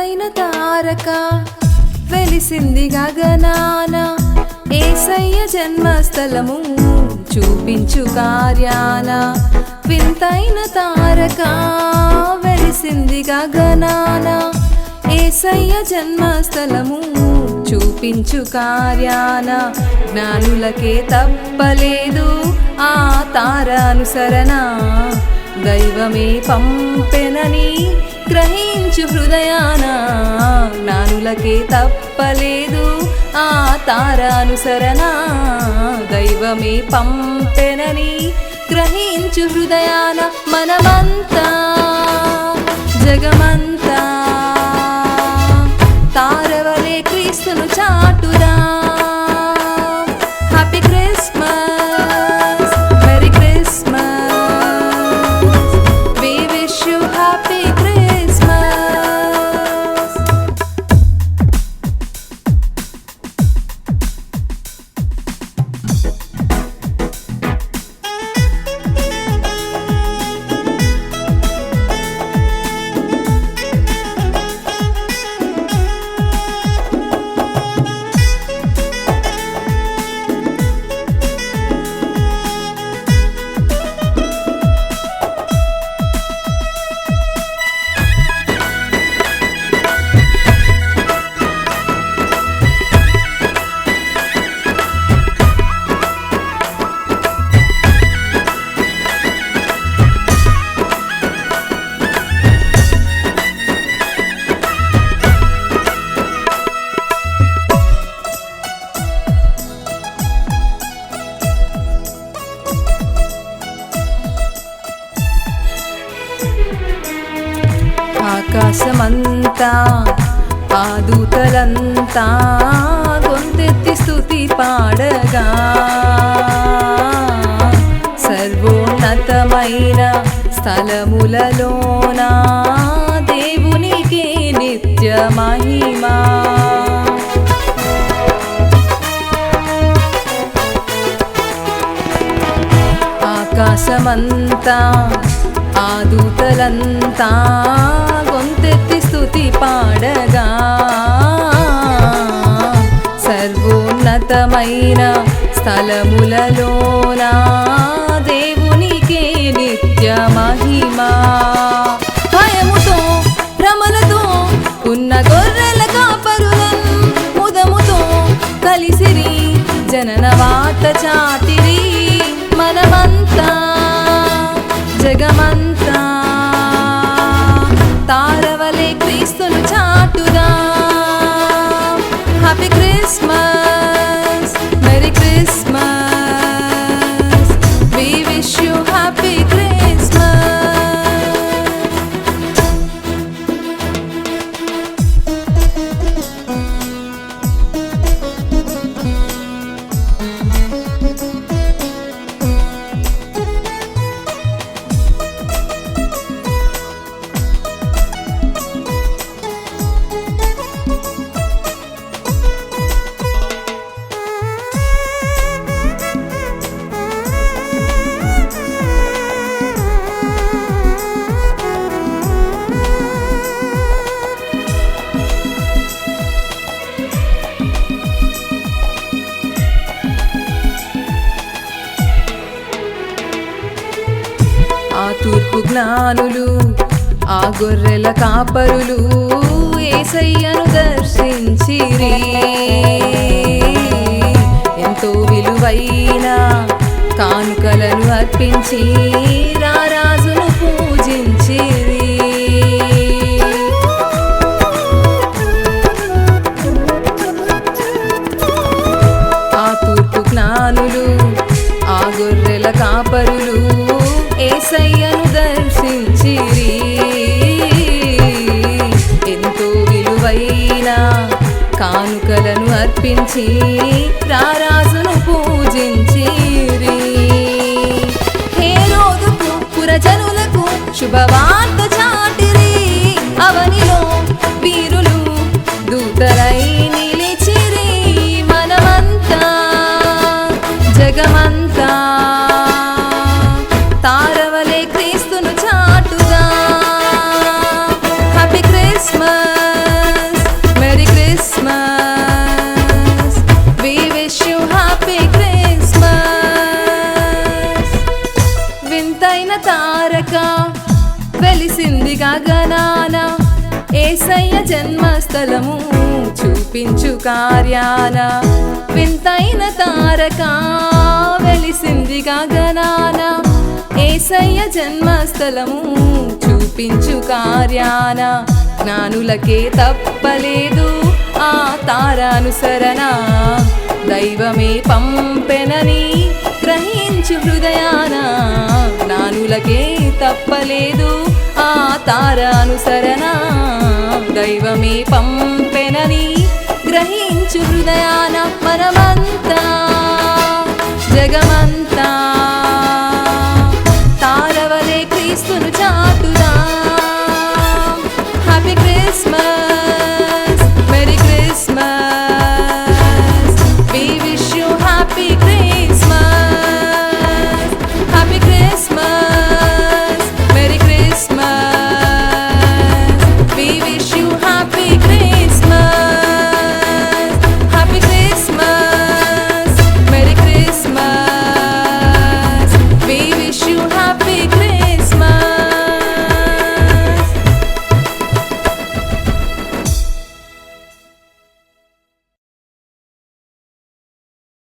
వింతైన తారక వెలిసింది గగనాన యేసయ్య జన్మస్థలము చూపించు కార్యాన. వింతైన తారక వెలిసింది గగనాన యేసయ్య జన్మస్థలము చూపించు కార్యాన. జ్ఞానులకే తప్పలేదు ఆ తార అనుసరణ, దైవమే పంపెనని గ్రహించు హృదయాన. జ్ఞానులకే తప్పలేదు ఆ తార అనుసరణ, దైవమే పంపెనని గ్రహించు హృదయాన. మనమంతా జగమంతా తారవలే క్రీస్తును చాటుదా. Happy Christmas, merry Christmas, we wish you happy Christmas. ఆకాశమంతా ఆ దూతలంతా గొంతెత్తి స్తుతి పాడగా, సర్వోన్నతమైన స్థలములలోన దేవునికే నిత్య మహిమా. ఆకాశమంతా ఆ దూతలంతా గొంతెత్తి స్తుతి పాడగా, సర్వోన్నతమైన స్థలములలోన దేవునికే నిత్య మహిమా. భయముతో భ్రమలతో ఉన్న గొర్రెల కాపరులన్ ముదముతో కలిసిరి జనన వార్త చాటిరి. మనమంతా జగమంతా తారవలే క్రీస్తును చాటుదా. Happy Christmas, merry Christmas, we wish you happy Christmas. ఆ తూర్పు జ్ఞానులు ఆ గొర్రెల కాపరులు యేసయ్యను దర్శించిరి. ఎంతో విలువైన కానుకలను అర్పించి రారాజును పూజించిరి. ఆ తూర్పు జ్ఞానులు ఆ గొర్రెల కాపరులు యేసయ్యను దర్శించిరి. ఎంతో విలువైన కానుకలను అర్పించి రారాజును పూజించిరి. హేరోదుకు పురజనులకు శుభవార్త చాటిరి. అవనిలో వీరులు దూతలై నిలిచిరి. మనమంతా జగమంతా తారవలే క్రీస్తును చాటుదా. హ్యాపీ క్రిస్మస్, వింతైన తారక వెలిసింది గగనాన యేసయ్య జన్మస్థలము చూపించు కార్యాన వింతైన తారక వెలిసింది గగనాన యేసయ్య జన్మస్థలము చూపించు కార్యాన జ్ఞానులకే తప్పలేదు ఆ తారానుసరణ దైవమే పంపెనని గ్రహించు హృదయాన జ్ఞానులకే తప్పలేదు ఆ తారానుసరణ దైవమే పంపెనని గ్రహించు హృదయాన మనమ